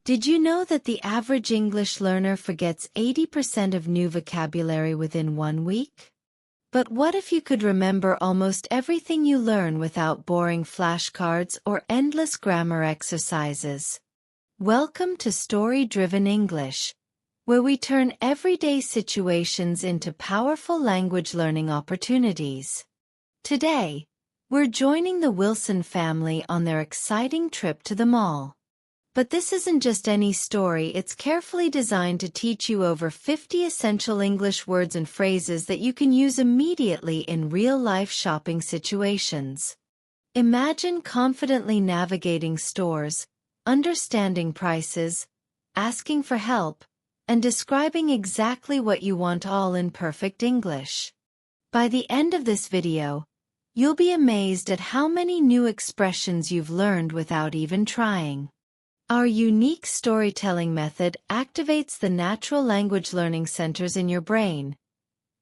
Did you know that the average English learner forgets 80% of new vocabulary within 1 week? But what if you could remember almost everything you learn without boring flashcards or endless grammar exercises? Welcome to Story-Driven English, where we turn everyday situations into powerful language learning opportunities. Today, we're joining the Wilson family on their exciting trip to the mall. But this isn't just any story, it's carefully designed to teach you over 50 essential English words and phrases that you can use immediately in real-life shopping situations. Imagine confidently navigating stores, understanding prices, asking for help, and describing exactly what you want all in perfect English. By the end of this video, you'll be amazed at how many new expressions you've learned without even trying. Our unique storytelling method activates the natural language learning centers in your brain,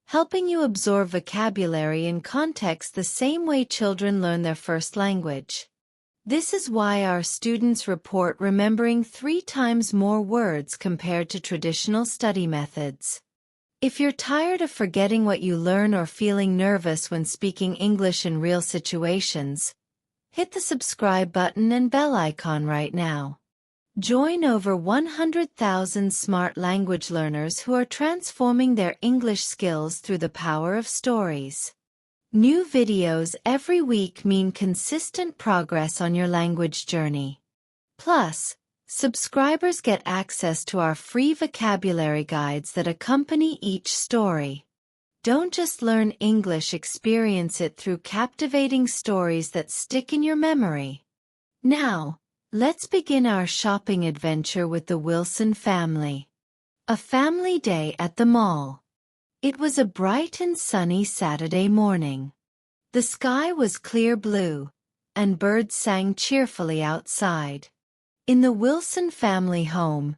helping you absorb vocabulary and context the same way children learn their first language. This is why our students report remembering 3 times more words compared to traditional study methods. If you're tired of forgetting what you learn or feeling nervous when speaking English in real situations, hit the subscribe button and bell icon right now. Join over 100,000 smart language learners who are transforming their English skills through the power of stories. New videos every week mean consistent progress on your language journey. Plus, subscribers get access to our free vocabulary guides that accompany each story. Don't just learn English, experience it through captivating stories that stick in your memory. Now, let's begin our shopping adventure with the Wilson family. A family day at the mall. It was a bright and sunny Saturday morning. The sky was clear blue, and birds sang cheerfully outside. In the Wilson family home,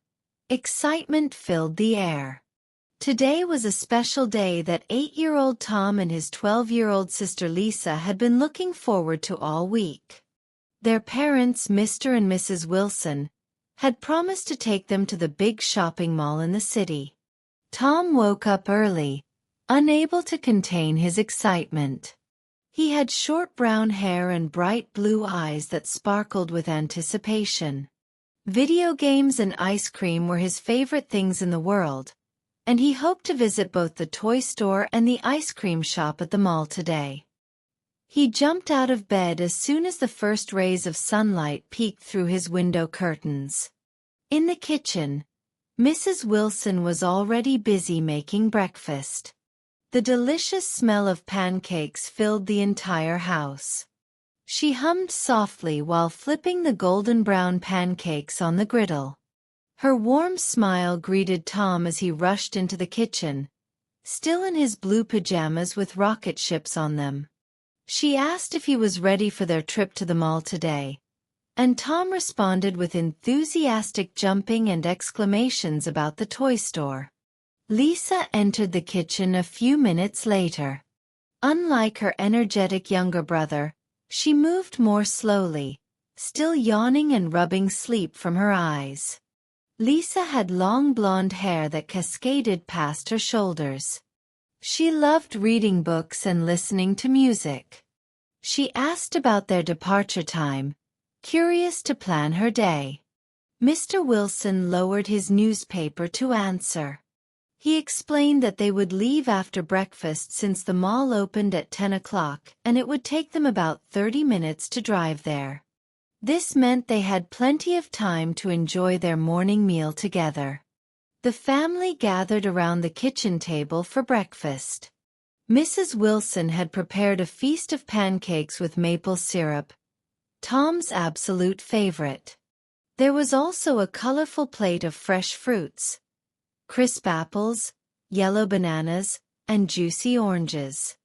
excitement filled the air. Today was a special day that 8-year-old Tom and his 12-year-old sister Lisa had been looking forward to all week. Their parents, Mr. and Mrs. Wilson, had promised to take them to the big shopping mall in the city. Tom woke up early, unable to contain his excitement. He had short brown hair and bright blue eyes that sparkled with anticipation. Video games and ice cream were his favorite things in the world, and he hoped to visit both the toy store and the ice cream shop at the mall today. He jumped out of bed as soon as the first rays of sunlight peeked through his window curtains. In the kitchen, Mrs. Wilson was already busy making breakfast. The delicious smell of pancakes filled the entire house. She hummed softly while flipping the golden brown pancakes on the griddle. Her warm smile greeted Tom as he rushed into the kitchen, still in his blue pajamas with rocket ships on them. She asked if he was ready for their trip to the mall today, and Tom responded with enthusiastic jumping and exclamations about the toy store. Lisa entered the kitchen a few minutes later. Unlike her energetic younger brother, she moved more slowly, still yawning and rubbing sleep from her eyes. Lisa had long blonde hair that cascaded past her shoulders. She loved reading books and listening to music. She asked about their departure time, curious to plan her day. Mr. Wilson lowered his newspaper to answer. He explained that they would leave after breakfast since the mall opened at 10 o'clock and it would take them about 30 minutes to drive there. This meant they had plenty of time to enjoy their morning meal together. The family gathered around the kitchen table for breakfast. Mrs. Wilson had prepared a feast of pancakes with maple syrup, Tom's absolute favorite. There was also a colorful plate of fresh fruits, crisp apples, yellow bananas, and juicy oranges.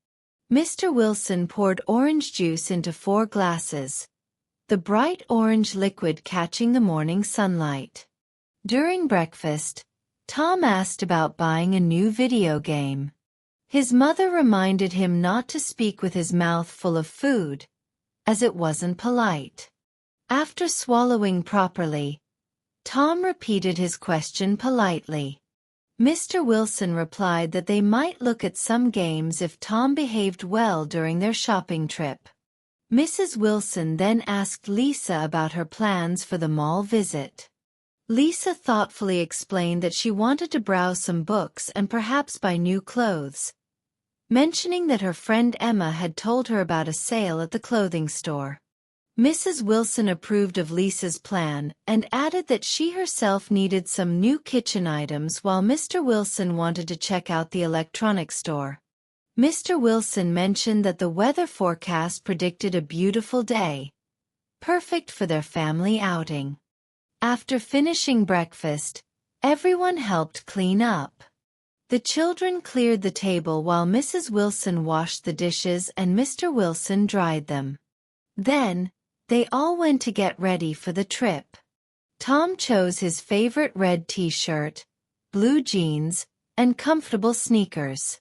Mr. Wilson poured orange juice into 4 glasses, the bright orange liquid catching the morning sunlight. During breakfast, Tom asked about buying a new video game. His mother reminded him not to speak with his mouth full of food, as it wasn't polite. After swallowing properly, Tom repeated his question politely. Mr. Wilson replied that they might look at some games if Tom behaved well during their shopping trip. Mrs. Wilson then asked Lisa about her plans for the mall visit. Lisa thoughtfully explained that she wanted to browse some books and perhaps buy new clothes, mentioning that her friend Emma had told her about a sale at the clothing store. Mrs. Wilson approved of Lisa's plan and added that she herself needed some new kitchen items while Mr. Wilson wanted to check out the electronics store. Mr. Wilson mentioned that the weather forecast predicted a beautiful day, perfect for their family outing. After finishing breakfast, everyone helped clean up. The children cleared the table while Mrs. Wilson washed the dishes and Mr. Wilson dried them. Then, they all went to get ready for the trip. Tom chose his favorite red t-shirt, blue jeans, and comfortable sneakers.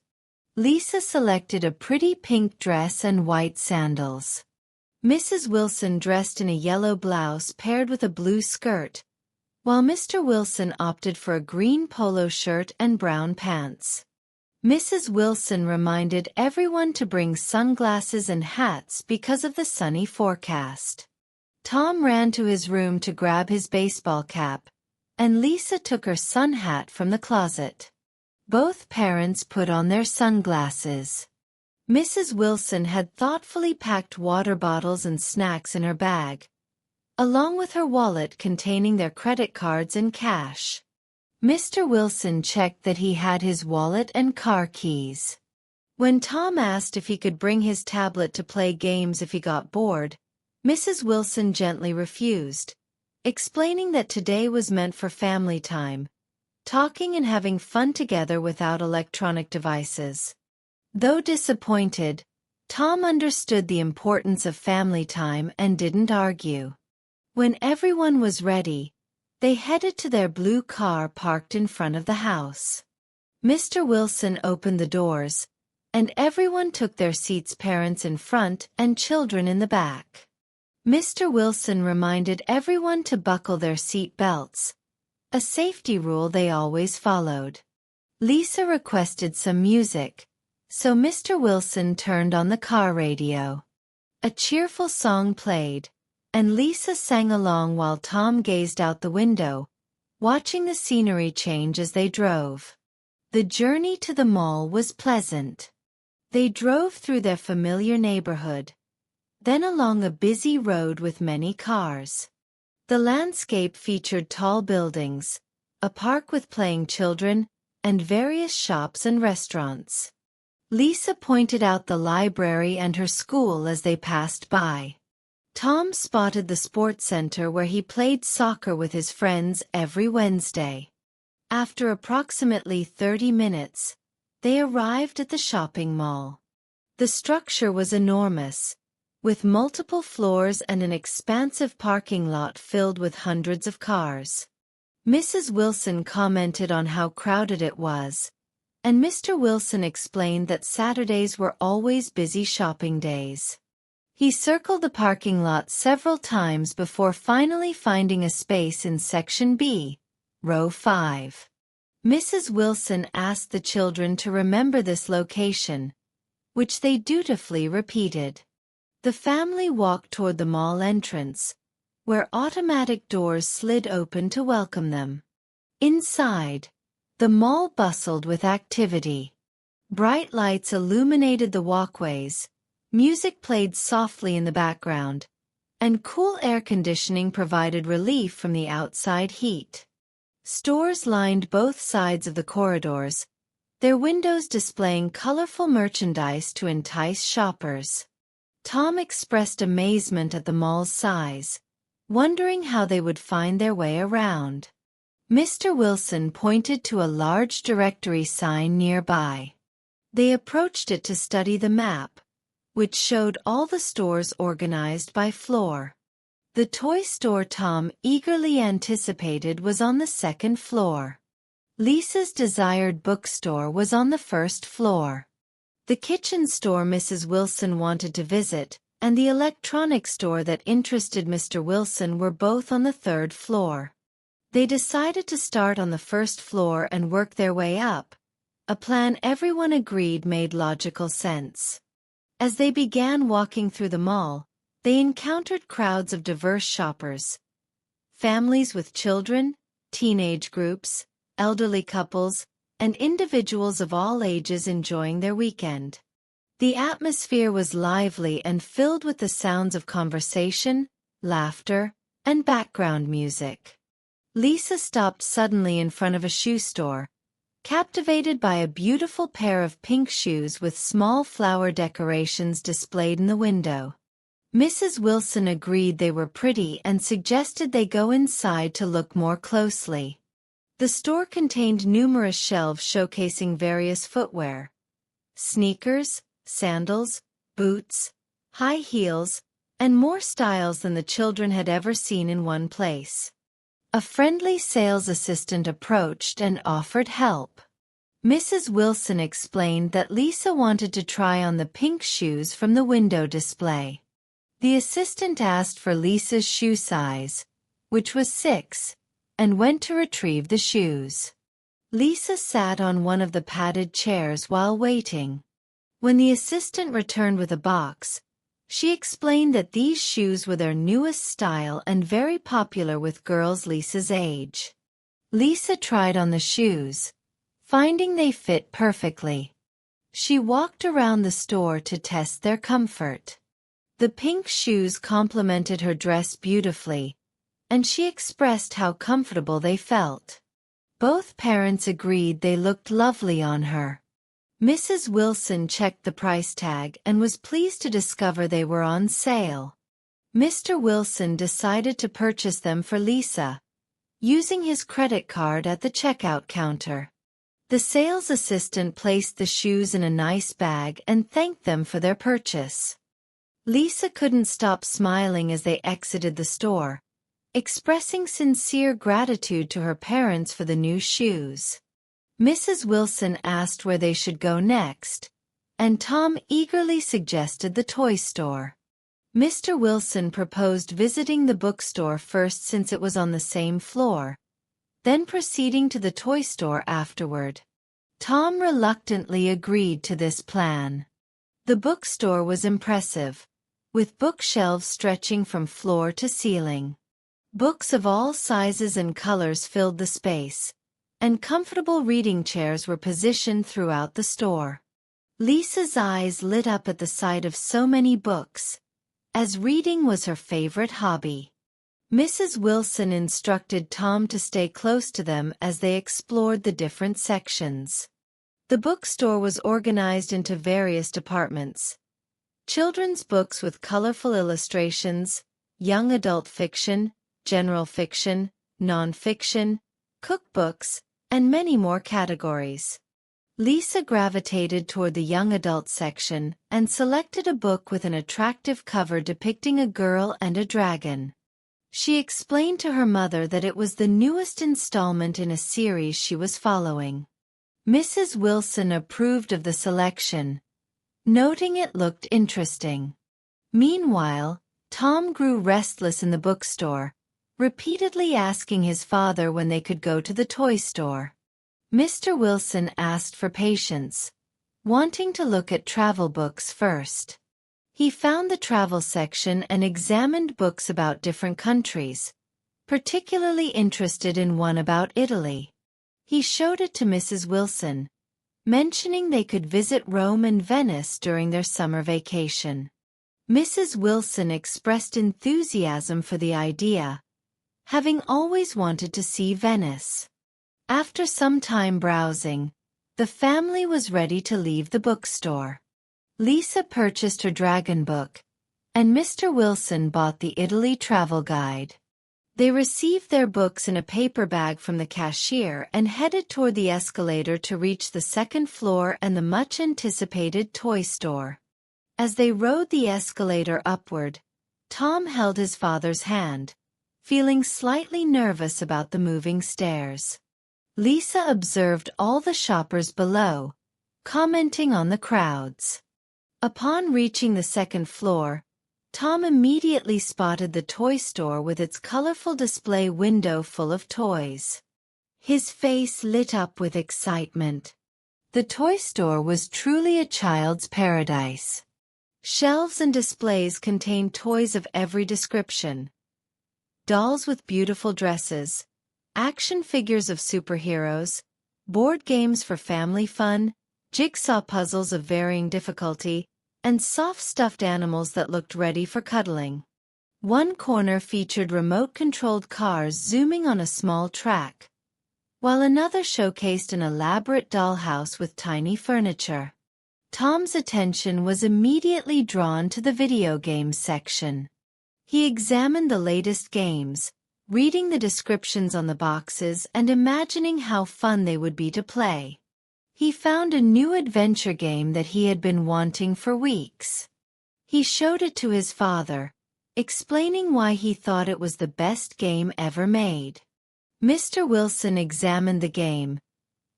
Lisa selected a pretty pink dress and white sandals. Mrs. Wilson dressed in a yellow blouse paired with a blue skirt, while Mr. Wilson opted for a green polo shirt and brown pants. Mrs. Wilson reminded everyone to bring sunglasses and hats because of the sunny forecast. Tom ran to his room to grab his baseball cap, and Lisa took her sun hat from the closet. Both parents put on their sunglasses. Mrs. Wilson had thoughtfully packed water bottles and snacks in her bag, along with her wallet containing their credit cards and cash. Mr. Wilson checked that he had his wallet and car keys. When Tom asked if he could bring his tablet to play games if he got bored, Mrs. Wilson gently refused, explaining that today was meant for family time, talking and having fun together without electronic devices. Though disappointed, Tom understood the importance of family time and didn't argue. When everyone was ready, they headed to their blue car parked in front of the house. Mr. Wilson opened the doors, and everyone took their seats, parents in front and children in the back. Mr. Wilson reminded everyone to buckle their seat belts, a safety rule they always followed. Lisa requested some music, so Mr. Wilson turned on the car radio. A cheerful song played, and Lisa sang along while Tom gazed out the window, watching the scenery change as they drove. The journey to the mall was pleasant. They drove through their familiar neighborhood, then along a busy road with many cars. The landscape featured tall buildings, a park with playing children, and various shops and restaurants. Lisa pointed out the library and her school as they passed by. Tom spotted the sports center where he played soccer with his friends every Wednesday. After approximately 30 minutes, they arrived at the shopping mall. The structure was enormous, with multiple floors and an expansive parking lot filled with hundreds of cars. Mrs. Wilson commented on how crowded it was, and Mr. Wilson explained that Saturdays were always busy shopping days. He circled the parking lot several times before finally finding a space in Section B, Row 5. Mrs. Wilson asked the children to remember this location, which they dutifully repeated. The family walked toward the mall entrance, where automatic doors slid open to welcome them. Inside, the mall bustled with activity. Bright lights illuminated the walkways, music played softly in the background, and cool air conditioning provided relief from the outside heat. Stores lined both sides of the corridors, their windows displaying colorful merchandise to entice shoppers. Tom expressed amazement at the mall's size, wondering how they would find their way around. Mr. Wilson pointed to a large directory sign nearby. They approached it to study the map, which showed all the stores organized by floor. The toy store Tom eagerly anticipated was on the second floor. Lisa's desired bookstore was on the first floor. The kitchen store Mrs. Wilson wanted to visit, and the electronics store that interested Mr. Wilson were both on the third floor. They decided to start on the first floor and work their way up, a plan everyone agreed made logical sense. As they began walking through the mall, they encountered crowds of diverse shoppers. Families with children, teenage groups, elderly couples, and individuals of all ages enjoying their weekend. The atmosphere was lively and filled with the sounds of conversation, laughter, and background music. Lisa stopped suddenly in front of a shoe store, captivated by a beautiful pair of pink shoes with small flower decorations displayed in the window. Mrs. Wilson agreed they were pretty and suggested they go inside to look more closely. The store contained numerous shelves showcasing various footwear: sneakers, sandals, boots, high heels, and more styles than the children had ever seen in one place. A friendly sales assistant approached and offered help. Mrs. Wilson explained that Lisa wanted to try on the pink shoes from the window display. The assistant asked for Lisa's shoe size, which was 6, and went to retrieve the shoes. Lisa sat on one of the padded chairs while waiting. When the assistant returned with a box, she explained that these shoes were their newest style and very popular with girls Lisa's age. Lisa tried on the shoes, finding they fit perfectly. She walked around the store to test their comfort. The pink shoes complemented her dress beautifully, and she expressed how comfortable they felt. Both parents agreed they looked lovely on her. Mrs. Wilson checked the price tag and was pleased to discover they were on sale. Mr. Wilson decided to purchase them for Lisa, using his credit card at the checkout counter. The sales assistant placed the shoes in a nice bag and thanked them for their purchase. Lisa couldn't stop smiling as they exited the store, expressing sincere gratitude to her parents for the new shoes. Mrs. Wilson asked where they should go next, and Tom eagerly suggested the toy store. Mr. Wilson proposed visiting the bookstore first since it was on the same floor, then proceeding to the toy store afterward. Tom reluctantly agreed to this plan. The bookstore was impressive, with bookshelves stretching from floor to ceiling. Books of all sizes and colors filled the space, and comfortable reading chairs were positioned throughout the store. Lisa's eyes lit up at the sight of so many books, as reading was her favorite hobby. Mrs. Wilson instructed Tom to stay close to them as they explored the different sections. The bookstore was organized into various departments: children's books with colorful illustrations, young adult fiction, general fiction, non-fiction, cookbooks, and many more categories. Lisa gravitated toward the young adult section and selected a book with an attractive cover depicting a girl and a dragon. She explained to her mother that it was the newest installment in a series she was following. Mrs. Wilson approved of the selection, noting it looked interesting. Meanwhile, Tom grew restless in the bookstore, repeatedly asking his father when they could go to the toy store. Mr. Wilson asked for patience, wanting to look at travel books first. He found the travel section and examined books about different countries, particularly interested in one about Italy. He showed it to Mrs. Wilson, mentioning they could visit Rome and Venice during their summer vacation. Mrs. Wilson expressed enthusiasm for the idea, having always wanted to see Venice. After some time browsing, the family was ready to leave the bookstore. Lisa purchased her dragon book, and Mr. Wilson bought the Italy travel guide. They received their books in a paper bag from the cashier and headed toward the escalator to reach the second floor and the much-anticipated toy store. As they rode the escalator upward, Tom held his father's hand, feeling slightly nervous about the moving stairs. Lisa observed all the shoppers below, commenting on the crowds. Upon reaching the second floor, Tom immediately spotted the toy store with its colorful display window full of toys. His face lit up with excitement. The toy store was truly a child's paradise. Shelves and displays contained toys of every description. Dolls with beautiful dresses, action figures of superheroes, board games for family fun, jigsaw puzzles of varying difficulty, and soft stuffed animals that looked ready for cuddling. One corner featured remote-controlled cars zooming on a small track, while another showcased an elaborate dollhouse with tiny furniture. Tom's attention was immediately drawn to the video games section. He examined the latest games, reading the descriptions on the boxes and imagining how fun they would be to play. He found a new adventure game that he had been wanting for weeks. He showed it to his father, explaining why he thought it was the best game ever made. Mr. Wilson examined the game,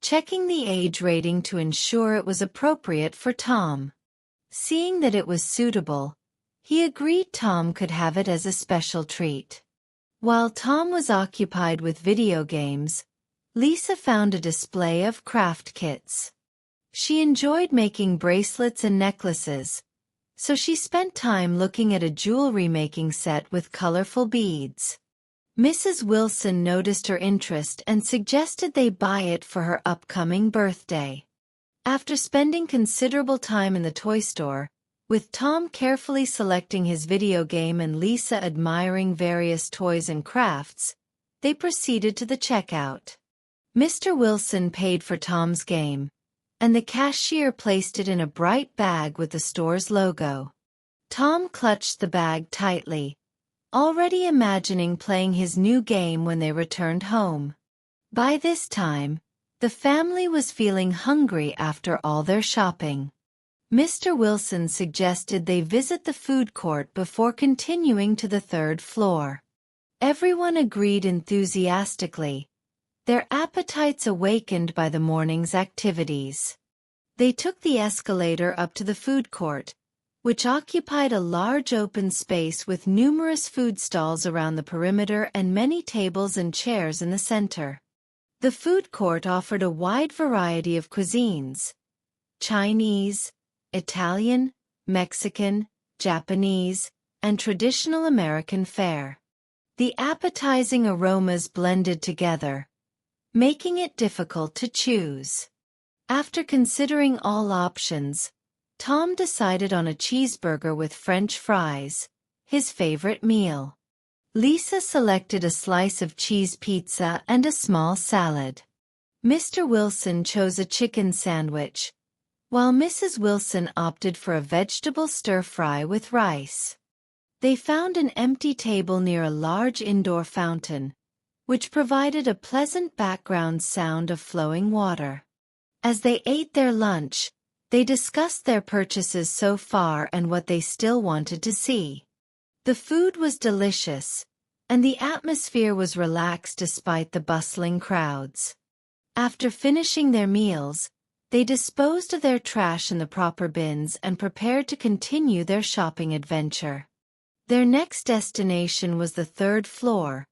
checking the age rating to ensure it was appropriate for Tom. Seeing that it was suitable, he agreed Tom could have it as a special treat. While Tom was occupied with video games, Lisa found a display of craft kits. She enjoyed making bracelets and necklaces, so she spent time looking at a jewelry making set with colorful beads. Mrs. Wilson noticed her interest and suggested they buy it for her upcoming birthday. After spending considerable time in the toy store, with Tom carefully selecting his video game and Lisa admiring various toys and crafts, they proceeded to the checkout. Mr. Wilson paid for Tom's game, and the cashier placed it in a bright bag with the store's logo. Tom clutched the bag tightly, already imagining playing his new game when they returned home. By this time, the family was feeling hungry after all their shopping. Mr. Wilson suggested they visit the food court before continuing to the third floor. Everyone agreed enthusiastically, their appetites awakened by the morning's activities. They took the escalator up to the food court, which occupied a large open space with numerous food stalls around the perimeter and many tables and chairs in the center. The food court offered a wide variety of cuisines: Chinese, Italian, Mexican, Japanese, and traditional American fare. The appetizing aromas blended together, making it difficult to choose. After considering all options, Tom decided on a cheeseburger with French fries, his favorite meal. Lisa selected a slice of cheese pizza and a small salad. Mr. Wilson chose a chicken sandwich, while Mrs. Wilson opted for a vegetable stir-fry with rice. They found an empty table near a large indoor fountain, which provided a pleasant background sound of flowing water. As they ate their lunch, they discussed their purchases so far and what they still wanted to see. The food was delicious, and the atmosphere was relaxed despite the bustling crowds. After finishing their meals, they disposed of their trash in the proper bins and prepared to continue their shopping adventure. Their next destination was the third floor,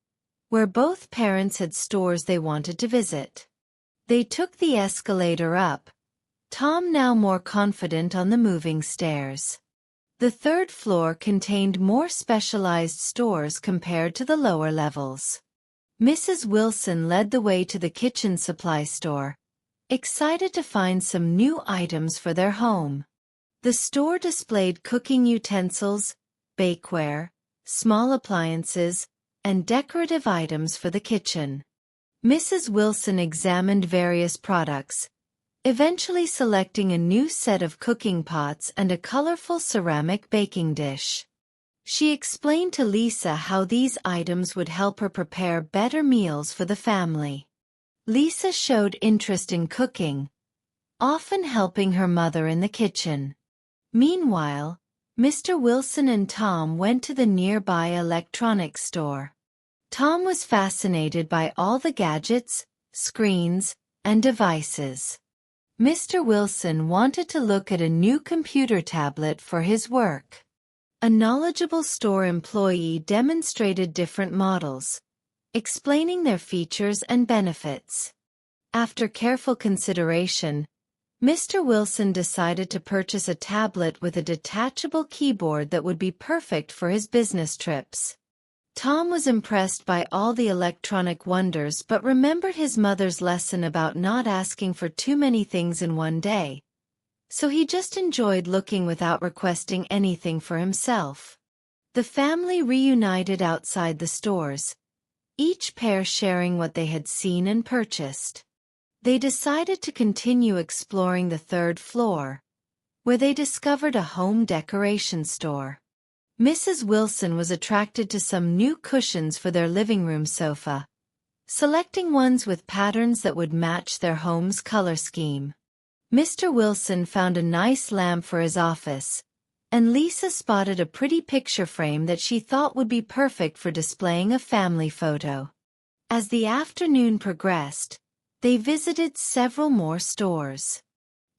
where both parents had stores they wanted to visit. They took the escalator up, Tom now more confident on the moving stairs. The third floor contained more specialized stores compared to the lower levels. Mrs. Wilson led the way to the kitchen supply store, excited to find some new items for their home. The store displayed cooking utensils, bakeware, small appliances, and decorative items for the kitchen. Mrs. Wilson examined various products, eventually selecting a new set of cooking pots and a colorful ceramic baking dish. She explained to Lisa how these items would help her prepare better meals for the family. Lisa showed interest in cooking, often helping her mother in the kitchen. Meanwhile, Mr. Wilson and Tom went to the nearby electronics store. Tom was fascinated by all the gadgets, screens, and devices. Mr. Wilson wanted to look at a new computer tablet for his work. A knowledgeable store employee demonstrated different models, explaining their features and benefits. After careful consideration, Mr. Wilson decided to purchase a tablet with a detachable keyboard that would be perfect for his business trips. Tom was impressed by all the electronic wonders but remembered his mother's lesson about not asking for too many things in one day, so he just enjoyed looking without requesting anything for himself. The family reunited outside the stores, each pair sharing what they had seen and purchased. They decided to continue exploring the third floor, where they discovered a home decoration store. Mrs. Wilson was attracted to some new cushions for their living room sofa, selecting ones with patterns that would match their home's color scheme. Mr. Wilson found a nice lamp for his office, and Lisa spotted a pretty picture frame that she thought would be perfect for displaying a family photo. As the afternoon progressed, they visited several more stores.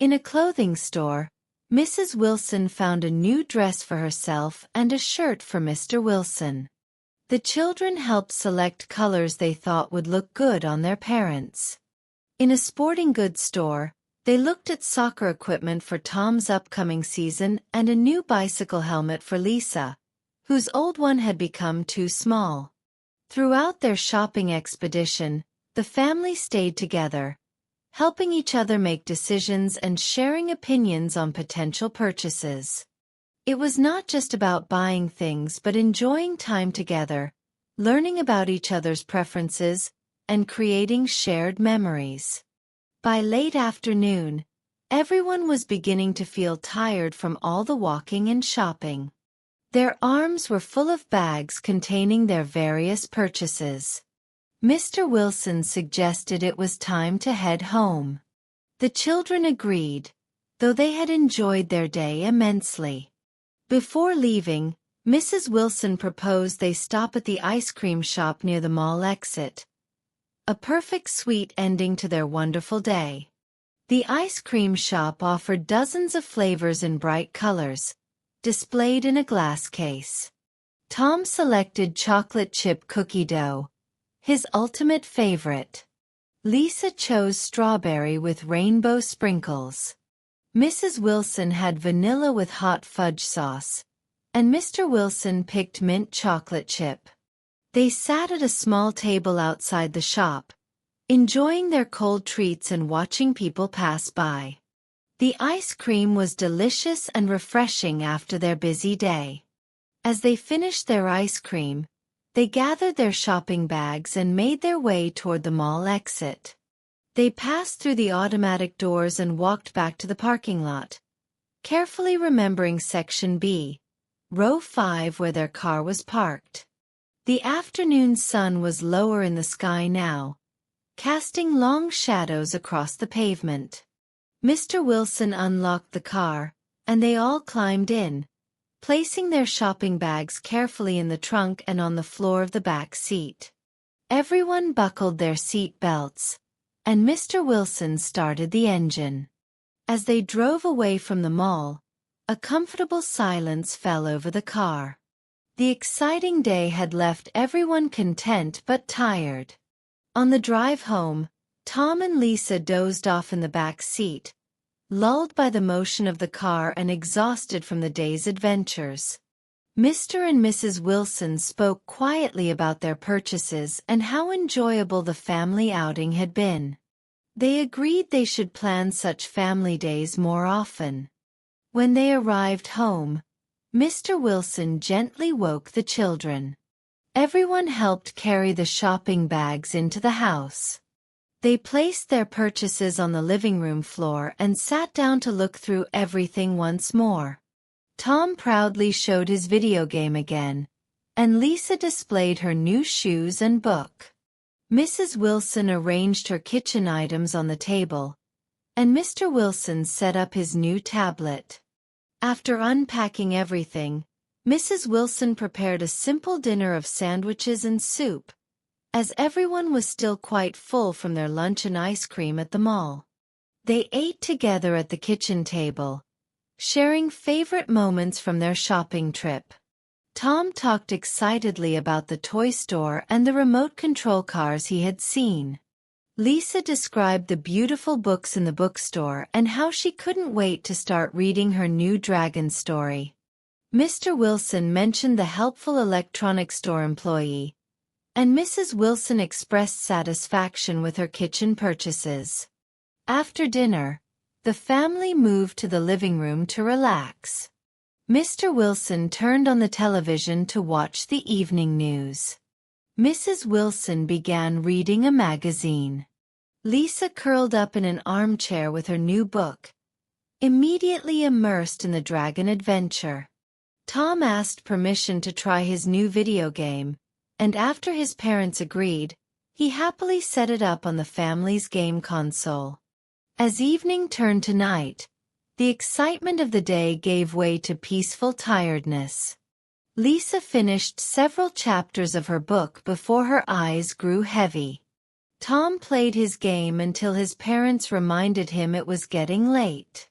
In a clothing store, Mrs. Wilson found a new dress for herself and a shirt for Mr. Wilson. The children helped select colors they thought would look good on their parents. In a sporting goods store, they looked at soccer equipment for Tom's upcoming season and a new bicycle helmet for Lisa, whose old one had become too small. Throughout their shopping expedition, the family stayed together, helping each other make decisions and sharing opinions on potential purchases. It was not just about buying things but enjoying time together, learning about each other's preferences, and creating shared memories. By late afternoon, everyone was beginning to feel tired from all the walking and shopping. Their arms were full of bags containing their various purchases. Mr. Wilson suggested it was time to head home. The children agreed, though they had enjoyed their day immensely. Before leaving, Mrs. Wilson proposed they stop at the ice cream shop near the mall exit. A perfect sweet ending to their wonderful day. The ice cream shop offered dozens of flavors in bright colors, displayed in a glass case. Tom selected chocolate chip cookie dough, his ultimate favorite. Lisa chose strawberry with rainbow sprinkles. Mrs. Wilson had vanilla with hot fudge sauce, and Mr. Wilson picked mint chocolate chip. They sat at a small table outside the shop, enjoying their cold treats and watching people pass by. The ice cream was delicious and refreshing after their busy day. As they finished their ice cream, they gathered their shopping bags and made their way toward the mall exit. They passed through the automatic doors and walked back to the parking lot, carefully remembering Section B, Row 5 where their car was parked. The afternoon sun was lower in the sky now, casting long shadows across the pavement. Mr. Wilson unlocked the car, and they all climbed in, placing their shopping bags carefully in the trunk and on the floor of the back seat. Everyone buckled their seat belts, and Mr. Wilson started the engine. As they drove away from the mall, a comfortable silence fell over the car. The exciting day had left everyone content but tired. On the drive home, Tom and Lisa dozed off in the back seat, lulled by the motion of the car and exhausted from the day's adventures. Mr. and Mrs. Wilson spoke quietly about their purchases and how enjoyable the family outing had been. They agreed they should plan such family days more often. When they arrived home, Mr. Wilson gently woke the children. Everyone helped carry the shopping bags into the house. They placed their purchases on the living room floor and sat down to look through everything once more. Tom proudly showed his video game again, and Lisa displayed her new shoes and book. Mrs. Wilson arranged her kitchen items on the table, and Mr. Wilson set up his new tablet. After unpacking everything, Mrs. Wilson prepared a simple dinner of sandwiches and soup, as everyone was still quite full from their lunch and ice cream at the mall. They ate together at the kitchen table, sharing favorite moments from their shopping trip. Tom talked excitedly about the toy store and the remote control cars he had seen. Lisa described the beautiful books in the bookstore and how she couldn't wait to start reading her new dragon story. Mr. Wilson mentioned the helpful electronics store employee, and Mrs. Wilson expressed satisfaction with her kitchen purchases. After dinner, the family moved to the living room to relax. Mr. Wilson turned on the television to watch the evening news. Mrs. Wilson began reading a magazine. Lisa curled up in an armchair with her new book, immediately immersed in the dragon adventure. Tom asked permission to try his new video game, and after his parents agreed, he happily set it up on the family's game console. As evening turned to night, the excitement of the day gave way to peaceful tiredness. Lisa finished several chapters of her book before her eyes grew heavy. Tom played his game until his parents reminded him it was getting late.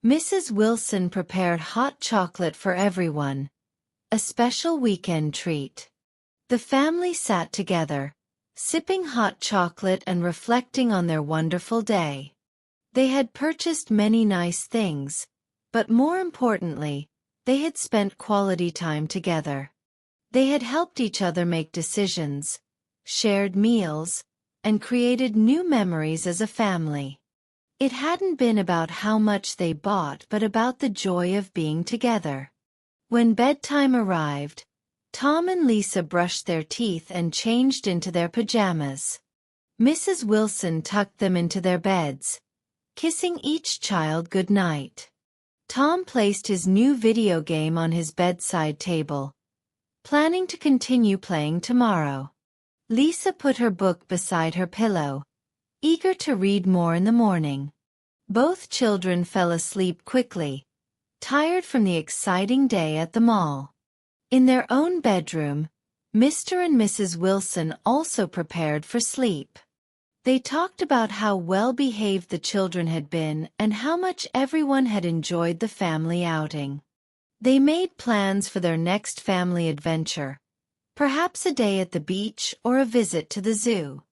Mrs. Wilson prepared hot chocolate for everyone, a special weekend treat. The family sat together, sipping hot chocolate and reflecting on their wonderful day. They had purchased many nice things, but more importantly, they had spent quality time together. They had helped each other make decisions, shared meals, and created new memories as a family. It hadn't been about how much they bought but about the joy of being together. When bedtime arrived, Tom and Lisa brushed their teeth and changed into their pajamas. Mrs. Wilson tucked them into their beds, kissing each child good night. Tom placed his new video game on his bedside table, planning to continue playing tomorrow. Lisa put her book beside her pillow, eager to read more in the morning. Both children fell asleep quickly, tired from the exciting day at the mall. In their own bedroom, Mr. and Mrs. Wilson also prepared for sleep. They talked about how well-behaved the children had been and how much everyone had enjoyed the family outing. They made plans for their next family adventure, perhaps a day at the beach or a visit to the zoo.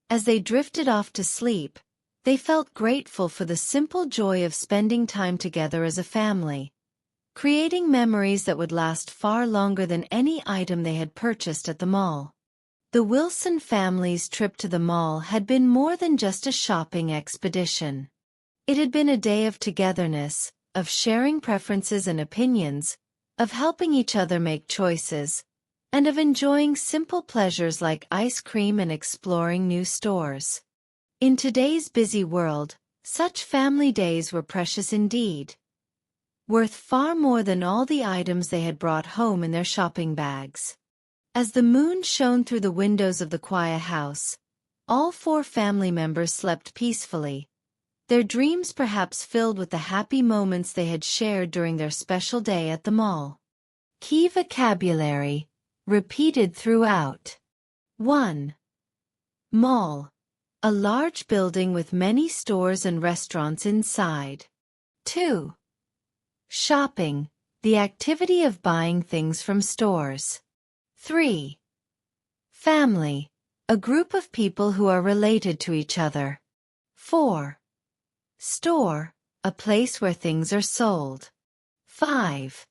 As they drifted off to sleep, they felt grateful for the simple joy of spending time together as a family, creating memories that would last far longer than any item they had purchased at the mall. The Wilson family's trip to the mall had been more than just a shopping expedition. It had been a day of togetherness, of sharing preferences and opinions, of helping each other make choices, and of enjoying simple pleasures like ice cream and exploring new stores. In today's busy world, such family days were precious indeed, worth far more than all the items they had brought home in their shopping bags. As the moon shone through the windows of the Quia house, all 4 family members slept peacefully, their dreams perhaps filled with the happy moments they had shared during their special day at the mall. Key vocabulary, repeated throughout. 1. Mall. A large building with many stores and restaurants inside. 2. Shopping. The activity of buying things from stores. 3. Family. A group of people who are related to each other. 4. Store. A place where things are sold. 5.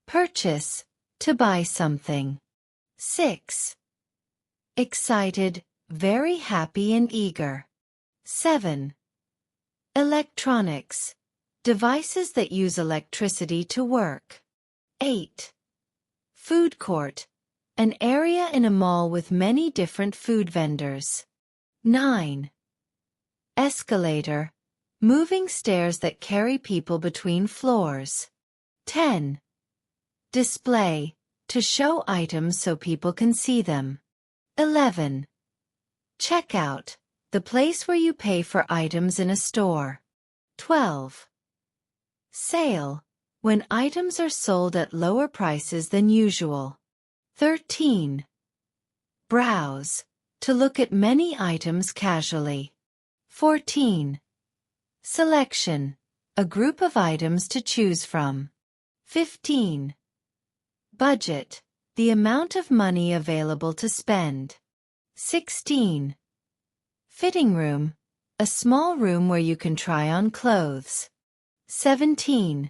Purchase. To buy something. 6. Excited, very happy and eager. 7. Electronics. Devices that use electricity to work. 8. Food court. An area in a mall with many different food vendors. 9. Escalator. Moving stairs that carry people between floors. 10. Display. To show items so people can see them. 11. Checkout. The place where you pay for items in a store. 12. Sale. When items are sold at lower prices than usual. 13. Browse. To look at many items casually. 14. Selection. a group of items to choose from. 15. Budget, the amount of money available to spend. 16. Fitting room, a small room where you can try on clothes. 17.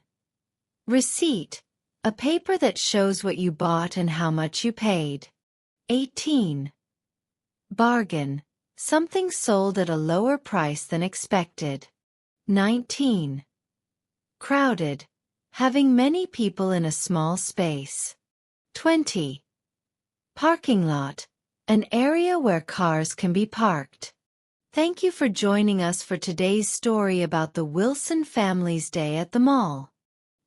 Receipt, a paper that shows what you bought and how much you paid. 18. Bargain, something sold at a lower price than expected. 19. Crowded, having many people in a small space. 20. Parking lot, an area where cars can be parked. Thank you for joining us for today's story about the Wilson family's day at the mall.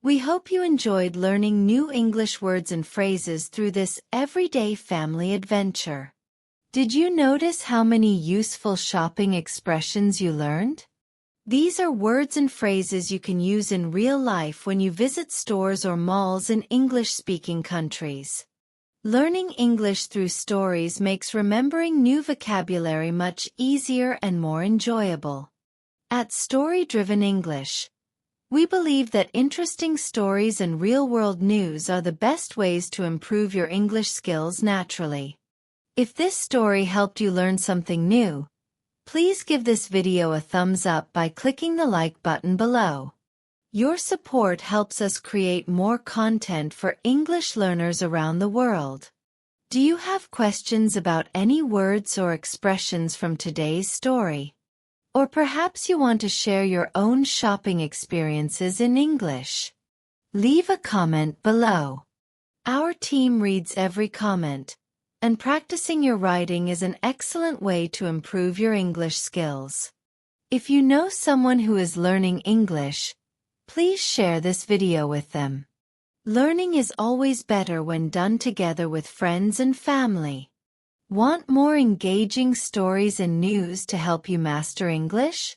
We hope you enjoyed learning new English words and phrases through this everyday family adventure. Did you notice how many useful shopping expressions you learned? These are words and phrases you can use in real life when you visit stores or malls in English-speaking countries. Learning English through stories makes remembering new vocabulary much easier and more enjoyable. At Story Driven English, we believe that interesting stories and real-world news are the best ways to improve your English skills naturally. If this story helped you learn something new, please give this video a thumbs up by clicking the like button below. Your support helps us create more content for English learners around the world. Do you have questions about any words or expressions from today's story? Or perhaps you want to share your own shopping experiences in English? Leave a comment below. Our team reads every comment, and practicing your writing is an excellent way to improve your English skills. If you know someone who is learning English, please share this video with them. Learning is always better when done together with friends and family. Want more engaging stories and news to help you master English?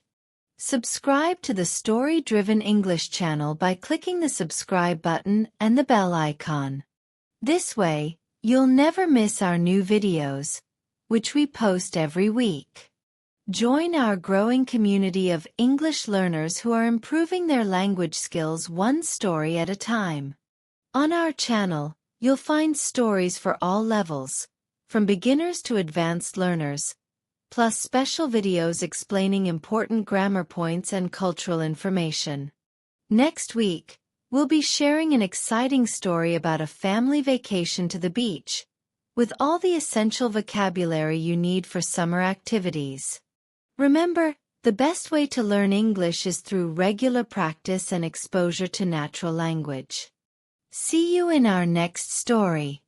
Subscribe to the Story Driven English channel by clicking the subscribe button and the bell icon. This way, you'll never miss our new videos, which we post every week. Join our growing community of English learners who are improving their language skills one story at a time. On our channel, you'll find stories for all levels, from beginners to advanced learners, plus special videos explaining important grammar points and cultural information. Next week, we'll be sharing an exciting story about a family vacation to the beach, with all the essential vocabulary you need for summer activities. Remember, the best way to learn English is through regular practice and exposure to natural language. See you in our next story.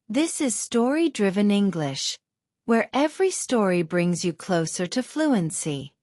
This is Story Driven English, where every story brings you closer to fluency.